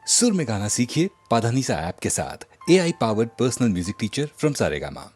सुर में गाना सीखिए पाधानीसा ऐप के साथ। AI powered personal music teacher from Saregama.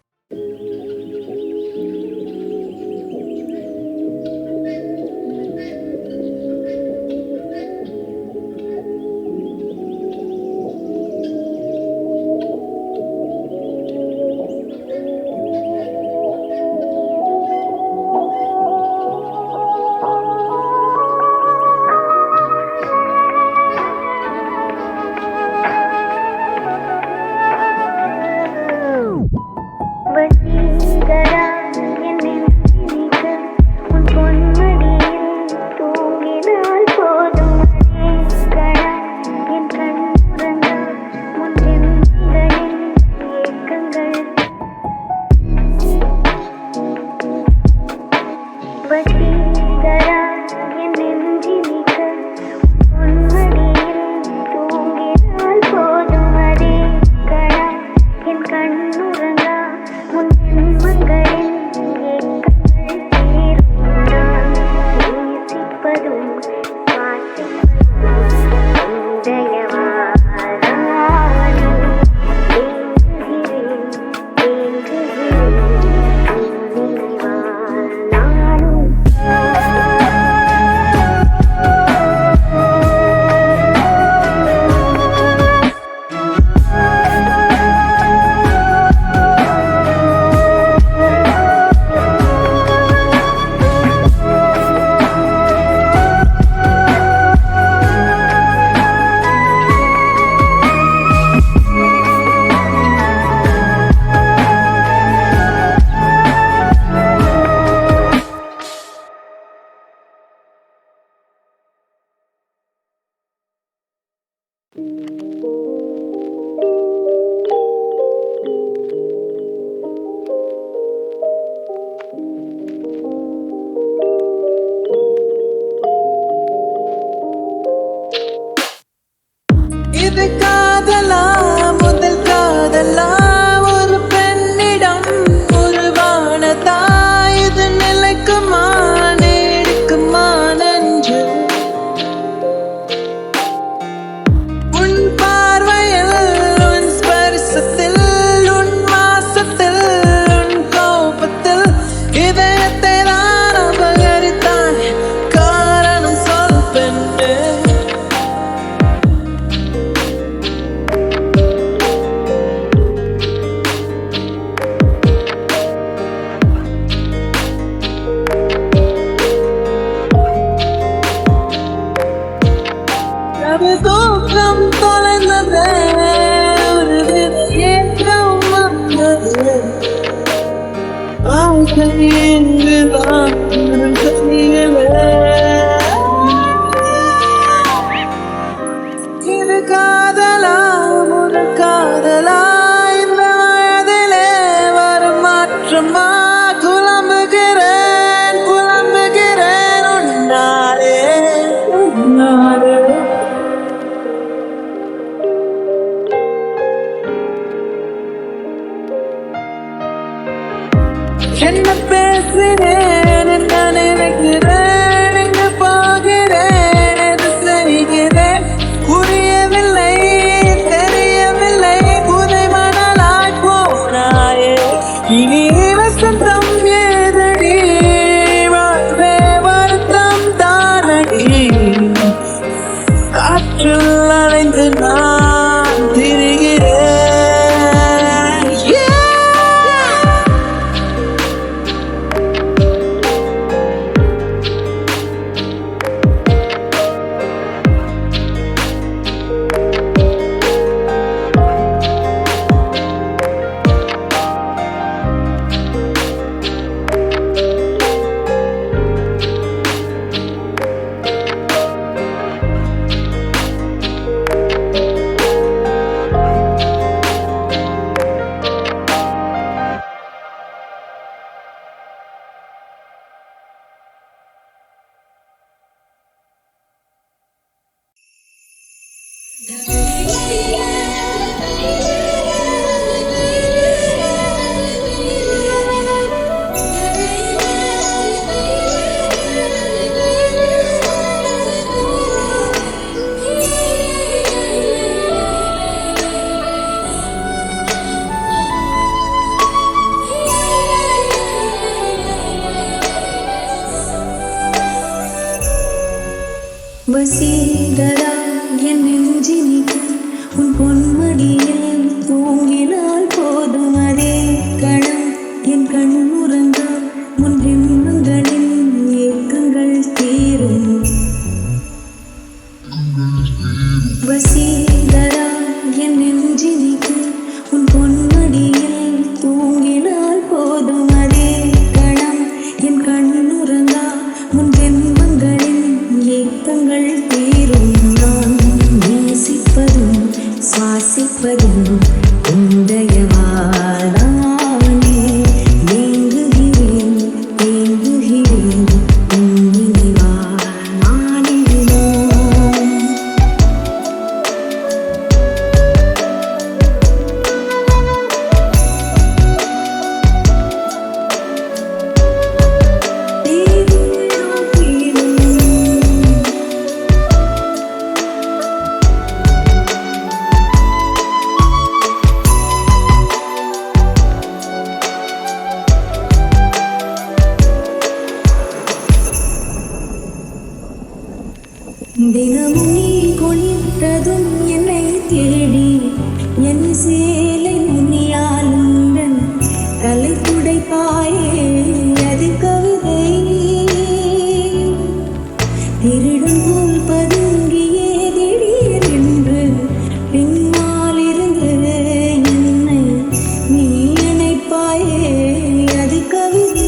இது காதலா முதல் காதலா ஒரு பெண்ணிடம் உருவானதா இது நிலைக்குமா நீடிக்குமா நெஞ்சு உன் பார்வையில் உன் ஸ்பரிசத்தில் உன் வாசத்தில் உன் கோபத்தில் இதயத்தை நான் அபகரித்தான் காரணம் சொல் பெண்ணே அது தூக்கம் தொலைந்ததே ஒரு வித ஏக்கம் வந்தது வாழ்க்கை இங்குதான் தெரியலே இது காதலா முதல் காதலா இந்த வயதிலே வரும் மாற்றமா புலம்புகிறேன் உன்னாலே என்ன பேசுகிறேன் என்ன நினைக்கிறேன் எங்க போகிறேன் எது செய்கிறேன் புரியவில்லை தெரியவில்லை புதை மணலாய் போனாயே இனி வசந்தம் ஏதடி வாழ்வே வருத்தம் தானடி காற்றில் அலைந்து நான் திரிகிறேன். வசீகரா என் நெஞ்சினிக்கு உன் பொன்மடியில் தூங்கினால் போதும் அதே கணம் என் கண் உறங்க முன் ஜென்மங்களின் ஏக்கங்கள் தீரும் வசீகரா என் நெஞ்சினிக்கு உன் பொன்மடியில் தூங்கினால் போதும் அதே கணம் என் கண் உறங்க முன் ஜென்மங்களின் ஏக்கங்கள் தீரும் நான் நேசிப்பதும் சுவாசிப்பதும் உன்னுடைய வாழானே ஏங்குகிறேன் ஏங்குகிறேன் உன் நினைவால் நாளிலோ தினமும் நீ குளித்ததும் என்னை தேடி என் சேலை முனியால் உந்தன் தலை துடைப்பாயே அது கவிதை திருடன் போல் பதுங்கியே திடீரென்று பின்னாலிருந்து என்னை நீ அணைப்பாயே அது கவிதை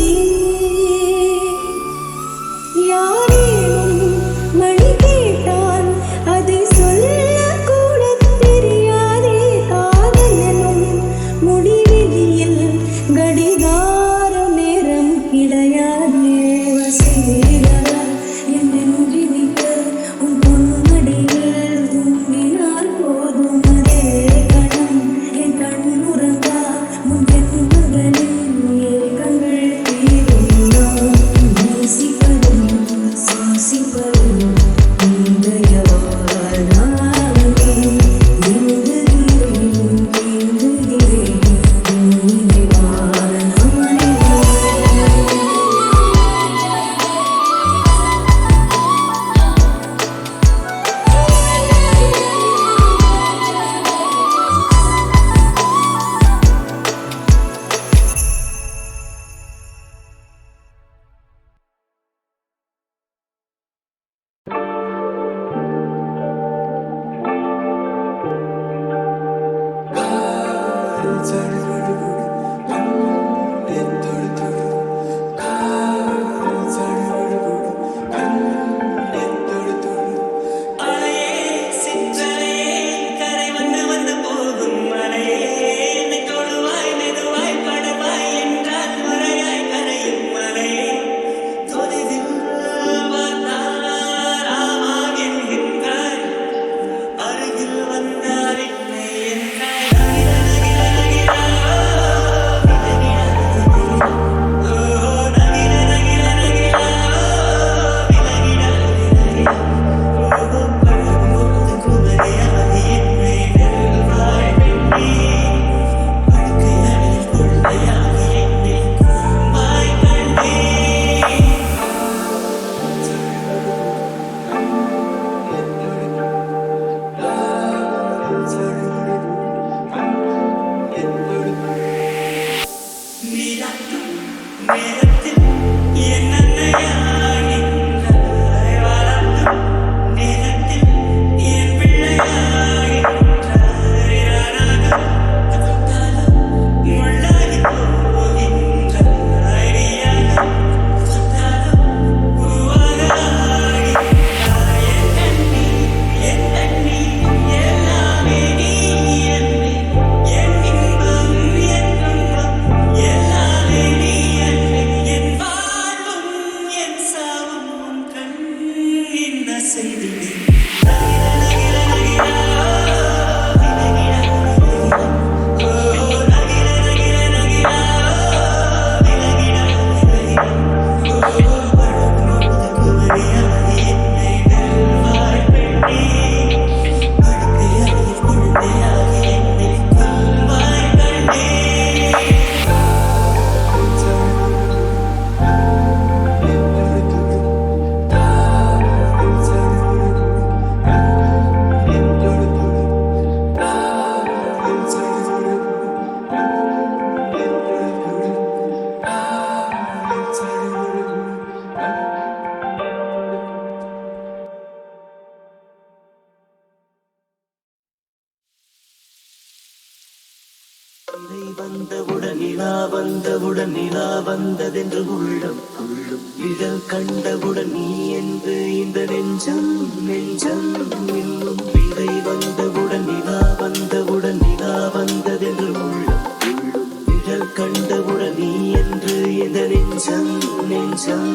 யாரேனும் மணி கேட்டால் அதை சொல்லக்கூட தெரியாதே காதல் எனும் முடிவெளியில் கடிகார நேரம் கிடையாதே வசீகரா என் நெஞ்சினிக்கு உன் பொன்மடியில் தூங்கினால் போதும் அதே கணம் என் கண் உறங்கா முன் ஜென்மங்களின் ஏக்கங்கள் தீரும் நான் நேசிப்பதும் சுவாசிப்பதும் உன்னுடைய வாழானே ஏங்குகிறேன் ஏங்குகிறேன் உன் நினைவால் நானே இதை வந்தவுடன் நிலா வந்தவுடன் நிலா வந்ததென்று உள்ளம் இதழ் கண்டவுடன் நீ என்று இந்த நெஞ்சம் நெஞ்சம் இன்னும் இதை வந்தவுடன் நிலா வந்தவுடன் நிலா வந்ததென்று உள்ளம் இதழ் கண்டவுடன் நீ என்று இந்த நெஞ்சம் நெஞ்சம்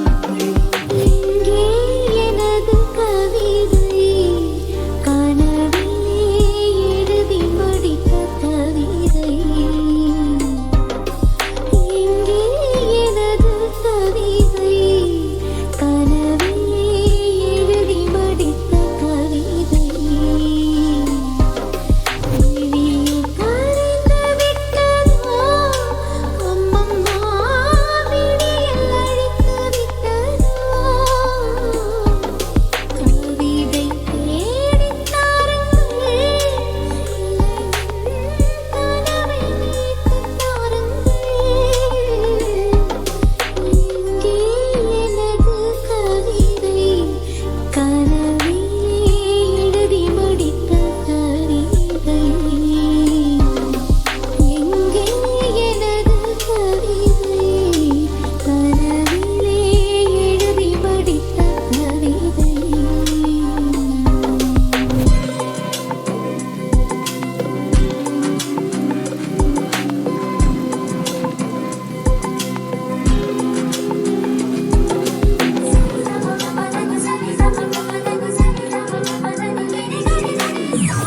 இங்கே எனது கவிதை கனவிலே எழுதி முடித்த கவிதை இங்கே எனது கவிதை கனவிலே எழுதி முடித்த கவிதை விழியில் கரைந்து விட்டதோ அம்மம்மா விழியில் அழித்து விட்டதோ கவிதை தேடித் தாருங்கள் கனவை மீட்டுத் தாருங்கள் இங்கே எனது கவிதை கனவிலே எழுதி முடித்த கவிதை எங்கே எனது கவிதை கனவிலே எழுதி முடித்த கவிதை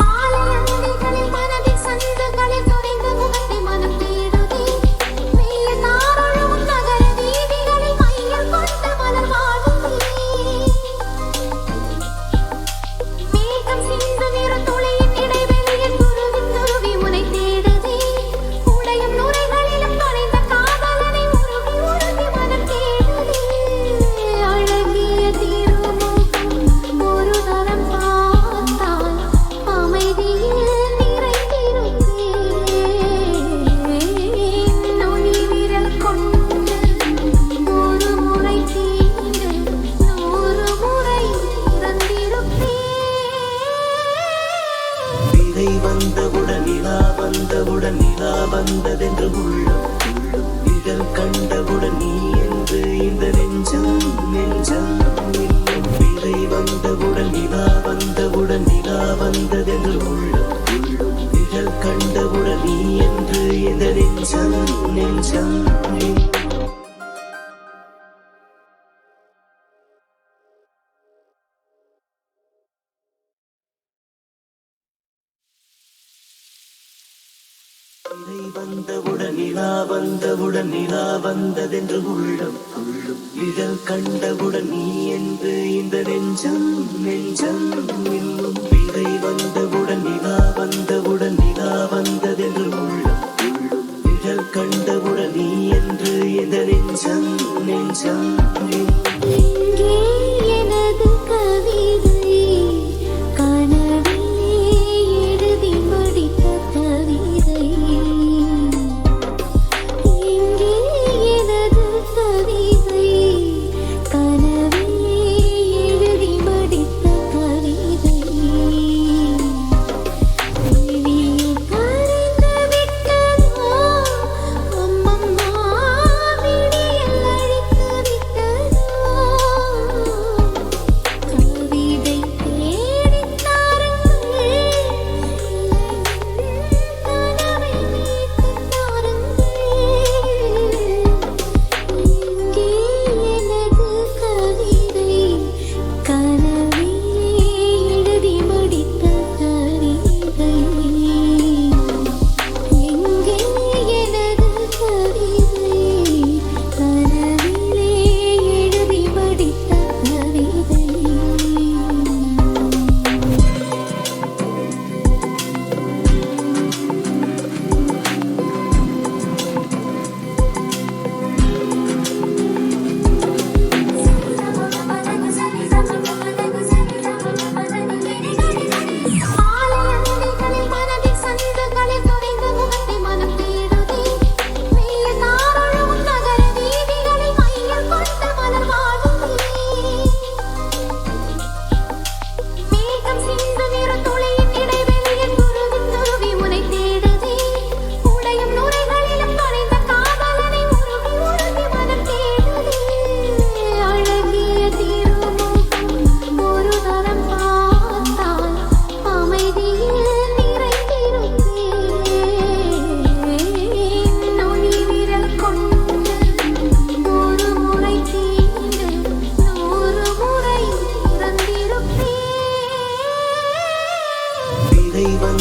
ஆலயங்களில் மனதில் சந்துகளில் துடைந்த முகத்தை மனம் தேடுதே மெல்ல தாரொழுகும் நகர வீதிகளில் மையல் கொண்ட மலர் வாடுதே மேகம் சிந்து நிற துளியின் இடைவெளியில் துருவி உனை தேடுதே உடையும் நுரைகளிலும் தொலைந்த காதலனை உருகி உருகி மனம் தேடுதே அழகிய திருமுகம் ஒரு தரம் பார்த்தால் அமைதியில் நிறைந்திருப்பேன் நுனி விரல் கொண்டு ஒரு முறை தீண்டு 100 முறை இறந்திருப்பேன் இதை வந்தவுடன் நிலா வந்தவுடன் நிலா வந்ததென்று உள்ளம் இதழ் கண்டவுடன் நீ என்று இந்த நெஞ்சம் நெஞ்சம் இன்னும் இதை வந்தவுடன் நிலா வந்தவுடன் நிலா வந்ததென்று உள்ளம் இதழ் கண்டவுடன் நீ என்று இந்த நெஞ்சம் நெஞ்சம் இதை வந்தவுடன் நிலா வந்தவுடன் நிலா வந்ததென்று உள்ளம் இதழ் கண்டவுடன் நீ என்று இந்த நெஞ்சம் நெஞ்சம் இன்னும் இதை வந்தவுடன் நிலா வந்தவுடன் நிலா வந்ததென்று உள்ளம் இதழ் கண்டவுடன் நீ என்று இந்த நெஞ்சம் நெஞ்சம் இங்கே எனது கவிதை கனவிலே எழுதி முடித்த கவிதை இங்கே எனது கவிதை கனவிலே எழுதி முடித்த கவிதை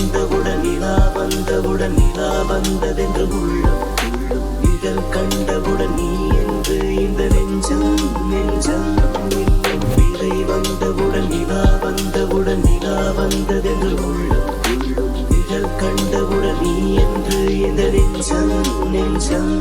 வந்தவுடன் நிலா வந்தவுடன் நிலா வந்ததென்று உள்ளம் உள்ளம் இதழ் கண்டவுடன் நீ என்று இந்த நெஞ்சம் நெஞ்சம் இன்னும் விதை வந்தவுடன் நிலா வந்தவுடன் நிலா வந்ததென்று உள்ளம் உள்ளம் இதழ் கண்டவுடன் நீ என்று இந்த நெஞ்சம் நெஞ்சம்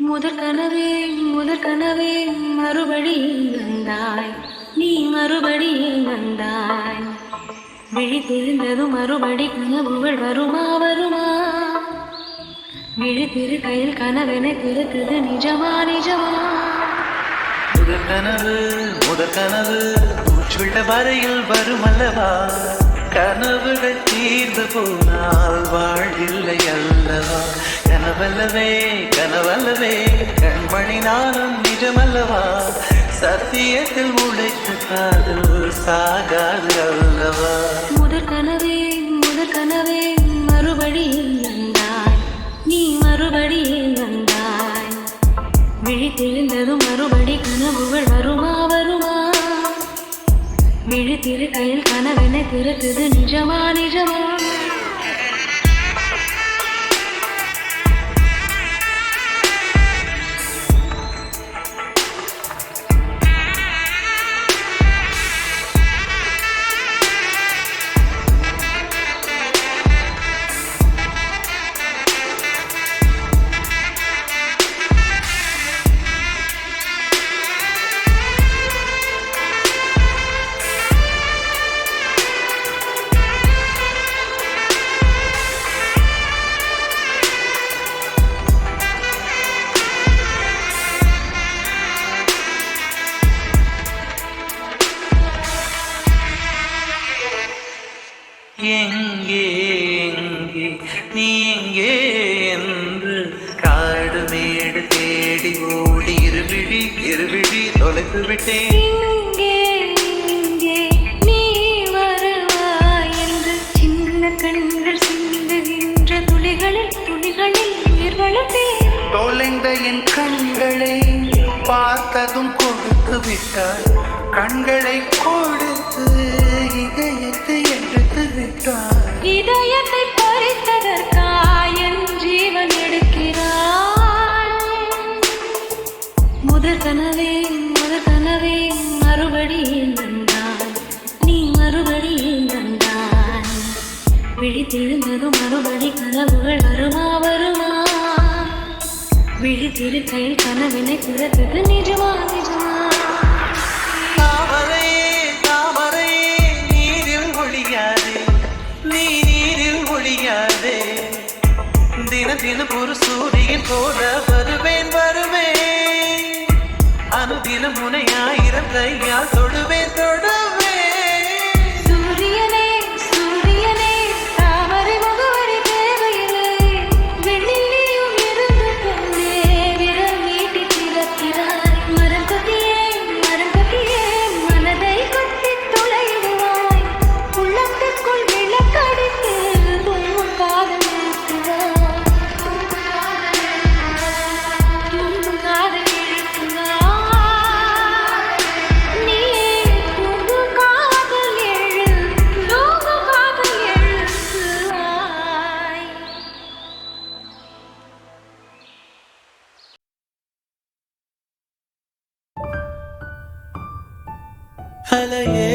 முதற் கனவே மறுபடி வந்தாய் நீ மறுபடி வந்தாய் விழித்திருந்ததும் மறுபடி கனவுகள் வருமா வருமா விழித்திரு கையில் கனவென திருத்தது நிஜமா நிஜமா முதற் கனவு மூச்சுள்ள வரையில் வருமல்லவா கனவுகள் தீர்ந்து போனால் வாழ்வில்லை அல்லவா கனவல்லவே கனவல்லவே கண்மணி நானும் நிஜமல்லவா சத்தியத்தில் உழைத்த காதல் சாகாது அல்லவா முதற் கனவே மறுபடி வந்தாய் நீ மறுபடி வந்தாய் விழித்திருந்ததும் மறுபடி கனவுகள் வருமா வருமா விழித்திரு கையில் கனவென திருத்தது நிஜமா நிஜமா எங்கே எங்கே நீ எங்கே என்று காடு மேடு தேடி ஓடி இருவிழி தொலைத்து விட்டேன் இங்கே நீ வருவாய் என்று சின்ன கண்கள் சிந்துகின்ற துளிகளில் உயிர் வளர்த்தேன் தொலைந்த என் கண்களை பார்த்ததும் கொடுத்து விட்டாய் கண்களை கொடுத்து இதயத்தை எடுத்து விட்டாய் இதயத்தை பறித்ததற்காய் என் ஜீவன் எடுக்கிறாய் முதற் கனவே மறுபடி வந்தாய் நீ மறுபடி வந்தாய் விழித்திருந்ததும் மறுபடி கனவுகள் வருமா வருமா விழித்திரு கையில் கனவினை திறத்தது நிஜமா நிஜமா தாமரை நீரில் ஒழியாதே நீரில் ஒழியாதே தினம் தினம் ஒரு சூரியன் போல வருவேன் வருவேன் அனுதினம் உனை 1000 கையால் தொடுவேன் தொடுவேன் சூரியனே சூரியனே தாமரை முகவரி தேவையில்லை வெண்ணிலையும் இருந்து கொண்டே விரல் நீட்டி திறக்கிறாய் மரம் கொத்தியே மனதை கொத்தி துளையிடுவாய் உள்ளத்துக்குள் விளக்கடித்து உன் காதல் நிறுத்துவாய் உன் காதல் இழுக்குவாய் நீயே புது காதல் எழு லோக காதல் எழுவாய் அலையே